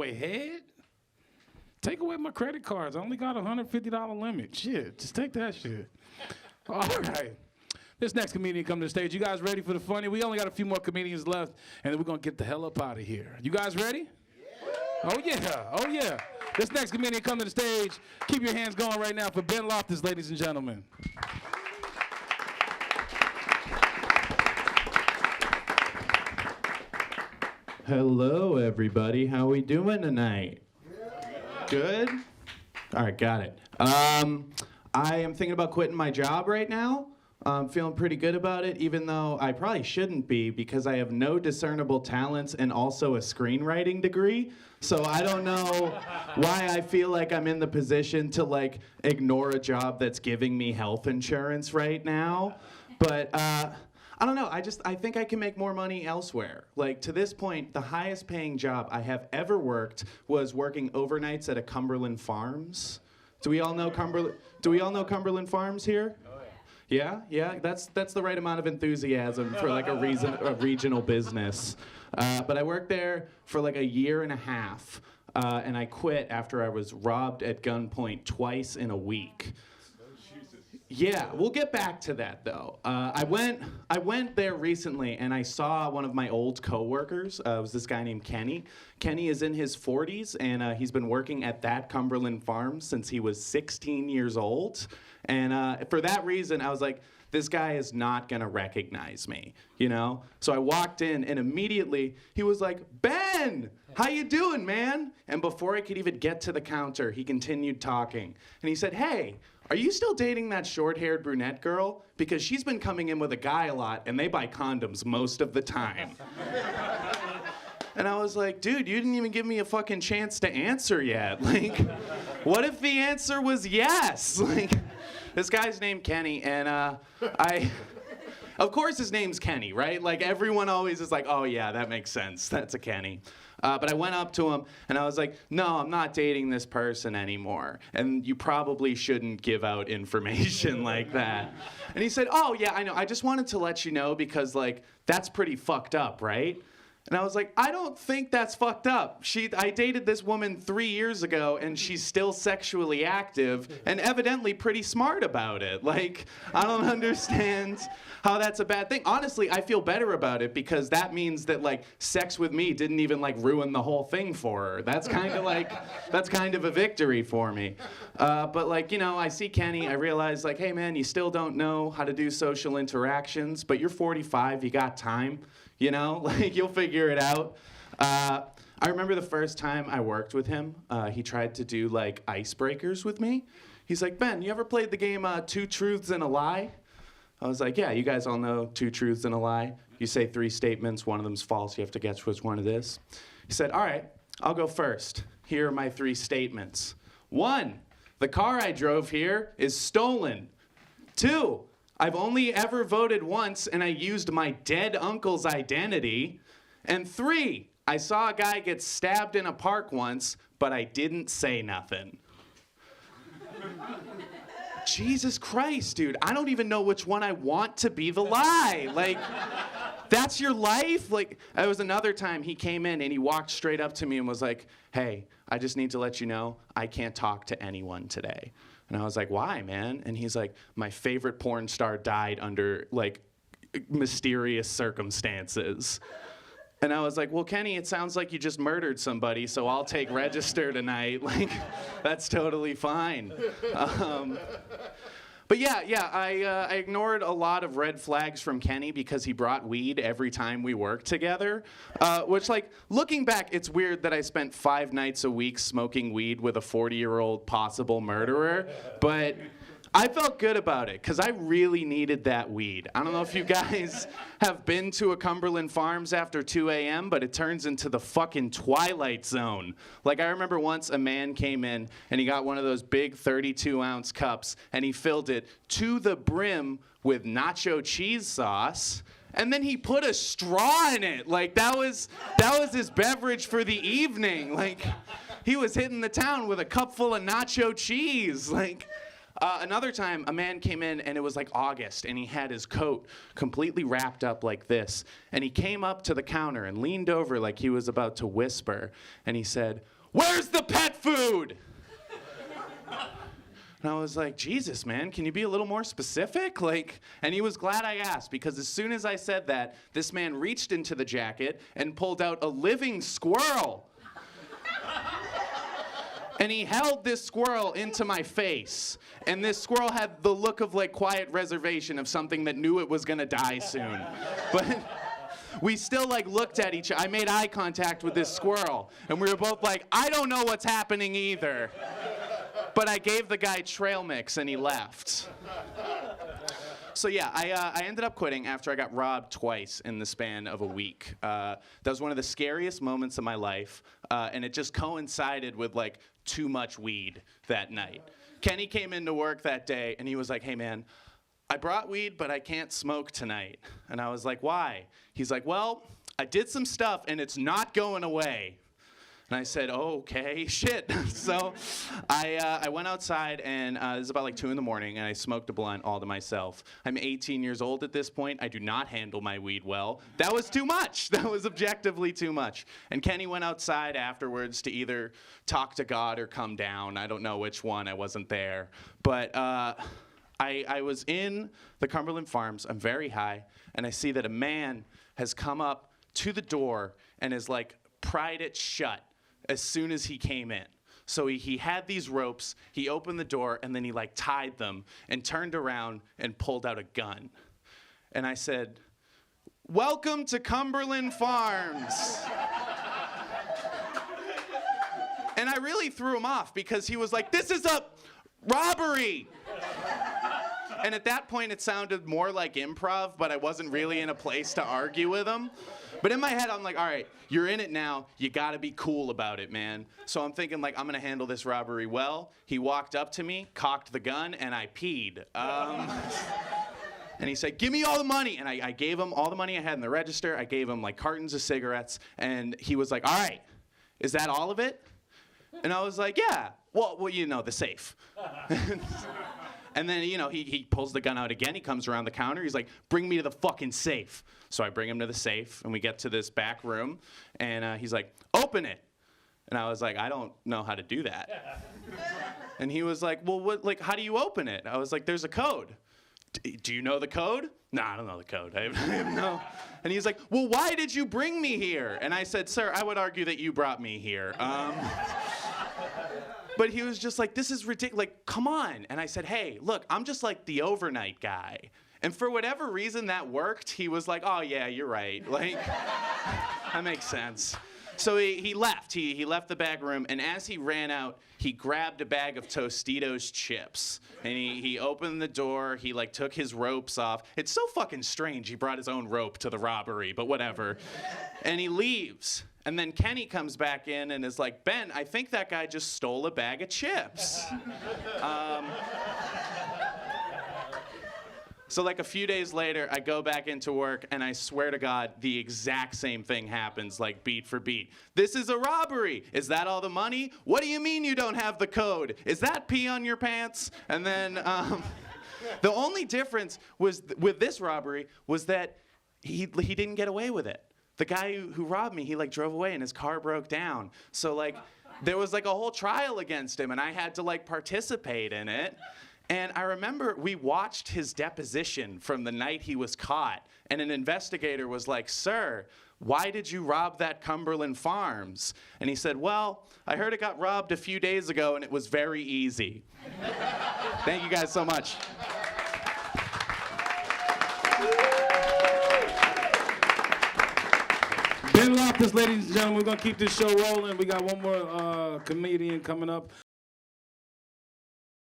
away head. Take away my credit cards. I only got a $150 limit. Shit, just take that shit. All right. This next comedian come to the stage. You guys ready for the funny? We only got a few more comedians left, and then we're going to get the hell up out of here. You guys ready? Yeah. Oh, yeah. Oh, yeah. This next comedian come to the stage. Keep your hands going right now for Ben Loftus, ladies and gentlemen. Hello, everybody. How we doing tonight? Good? All right, got it. I am thinking about quitting my job right now. I'm feeling pretty good about it, even though I probably shouldn't be because I have no discernible talents and also a screenwriting degree. So I don't know why I feel like I'm in the position to like ignore a job that's giving me health insurance right now. But I don't know. I think I can make more money elsewhere. Like to this point, the highest paying job I have ever worked was working overnights at a Cumberland Farms. Do we all know Cumberland Farms here? Yeah, that's the right amount of enthusiasm for like a regional business. But I worked there for like a year and a half, and I quit after I was robbed at gunpoint twice in a week. Yeah, we'll get back to that though. I went there recently and I saw one of my old coworkers. It was this guy named Kenny. Kenny is in his 40s and he's been working at that Cumberland Farm since he was 16 years old. And for that reason, I was like, this guy is not gonna recognize me, you know? So I walked in and immediately he was like, Ben, how you doing, man? And before I could even get to the counter, he continued talking. And he said, hey, are you still dating that short-haired brunette girl? Because she's been coming in with a guy a lot and they buy condoms most of the time. And I was like, dude, you didn't even give me a fucking chance to answer yet. Like, what if the answer was yes? Like, this guy's named Kenny, and of course his name's Kenny, right? Like, everyone always is like, oh yeah, that makes sense. That's a Kenny. But I went up to him, and I was like, no, I'm not dating this person anymore. And you probably shouldn't give out information like that. And he said, oh yeah, I know. I just wanted to let you know because, like, that's pretty fucked up, right? And I was like, I don't think that's fucked up. I dated this woman 3 years ago, and she's still sexually active and evidently pretty smart about it. Like, I don't understand how that's a bad thing. Honestly, I feel better about it because that means that, like, sex with me didn't even, like, ruin the whole thing for her. That's kind of a victory for me. But, like, you know, I see Kenny, I realize, like, hey, man, you still don't know how to do social interactions, but you're 45, you got time. You know, like, you'll figure it out. I remember the first time I worked with him, he tried to do, like, icebreakers with me. He's like, Ben, you ever played the game Two Truths and a Lie? I was like, yeah, you guys all know Two Truths and a Lie. You say 3 statements, one of them's false, you have to guess which one it is. He said, all right, I'll go first. Here are my 3 statements. 1, the car I drove here is stolen. 2, I've only ever voted once, and I used my dead uncle's identity. And 3, I saw a guy get stabbed in a park once, but I didn't say nothing. Jesus Christ, dude. I don't even know which one I want to be the lie. Like, that's your life? Like, there was another time he came in and he walked straight up to me and was like, hey, I just need to let you know, I can't talk to anyone today. And I was like, why, man? And he's like, my favorite porn star died under, like, mysterious circumstances. And I was like, well, Kenny, it sounds like you just murdered somebody, so I'll take register tonight. Like, that's totally fine. But yeah, I ignored a lot of red flags from Kenny because he brought weed every time we worked together. Which, like, looking back, it's weird that I spent 5 nights a week smoking weed with a 40-year-old possible murderer. But I felt good about it because I really needed that weed. I don't know if you guys have been to a Cumberland Farms after 2 a.m., but it turns into the fucking Twilight Zone. Like, I remember once a man came in and he got one of those big 32-ounce cups and he filled it to the brim with nacho cheese sauce. And then he put a straw in it. Like, that was his beverage for the evening. Like, he was hitting the town with a cup full of nacho cheese. Like, Another time, a man came in, and it was like August, and he had his coat completely wrapped up like this. And he came up to the counter and leaned over like he was about to whisper. And he said, "Where's the pet food?" And I was like, Jesus, man, can you be a little more specific? And he was glad I asked, because as soon as I said that, this man reached into the jacket and pulled out a living squirrel. And he held this squirrel into my face. And this squirrel had the look of quiet reservation of something that knew it was gonna die soon. But we still looked at each other. I made eye contact with this squirrel. And we were both like, I don't know what's happening either. But I gave the guy trail mix and he left. So yeah, I ended up quitting after I got robbed twice in the span of a week. That was one of the scariest moments of my life, and it just coincided with too much weed that night. Kenny came into work that day and he was like, "Hey man, I brought weed, but I can't smoke tonight." And I was like, "Why?" He's like, "Well, I did some stuff and it's not going away." And I said, "Oh, okay, shit." So I went outside, and it was about 2 in the morning, and I smoked a blunt all to myself. I'm 18 years old at this point. I do not handle my weed well. That was too much. That was objectively too much. And Kenny went outside afterwards to either talk to God or come down. I don't know which one. I wasn't there. But I was in the Cumberland Farms. I'm very high, and I see that a man has come up to the door and is pried it shut as soon as he came in. So he had these ropes, he opened the door, and then he tied them and turned around and pulled out a gun. And I said, "Welcome to Cumberland Farms." And I really threw him off because he was like, "This is a robbery." And at that point, it sounded more like improv, but I wasn't really in a place to argue with him. But in my head, I'm like, all right, you're in it now. You got to be cool about it, man. So I'm thinking, I'm going to handle this robbery well. He walked up to me, cocked the gun, and I peed. And he said, "Give me all the money." And I gave him all the money I had in the register. I gave him cartons of cigarettes. And he was like, "All right, is that all of it?" And I was like, "Yeah, well, the safe." And then, he pulls the gun out again. He comes around the counter. He's like, "Bring me to the fucking safe." So I bring him to the safe, and we get to this back room, and he's like, "Open it." And I was like, "I don't know how to do that." And he was like, "Well, what? How do you open it?" I was like, "There's a code." "Do you know the code?" "No, I don't know the code. I have no." And he's like, "Well, why did you bring me here?" And I said, "Sir, I would argue that you brought me here." But he was just like, "This is ridiculous. Come on." And I said, "Hey, look, I'm just the overnight guy." And for whatever reason that worked, he was like, "Oh, yeah, you're right." That makes sense. So he left. He left the back room, and as he ran out, he grabbed a bag of Tostitos chips. And he opened the door. He took his ropes off. It's so fucking strange he brought his own rope to the robbery, but whatever. And he leaves. And then Kenny comes back in and is like, "Ben, I think that guy just stole a bag of chips." So a few days later, I go back into work, and I swear to God, the exact same thing happens, beat for beat. "This is a robbery. Is that all the money? What do you mean you don't have the code? Is that pee on your pants?" And then the only difference was with this robbery was that he didn't get away with it. The guy who robbed me, he drove away and his car broke down. So there was a whole trial against him, and I had to participate in it. And I remember we watched his deposition from the night he was caught, and an investigator was like, "Sir, why did you rob that Cumberland Farms?" And he said, "Well, I heard it got robbed a few days ago, and it was very easy." Thank you guys so much. Ben Loftus, ladies and gentlemen. We're going to keep this show rolling. We got one more comedian coming up.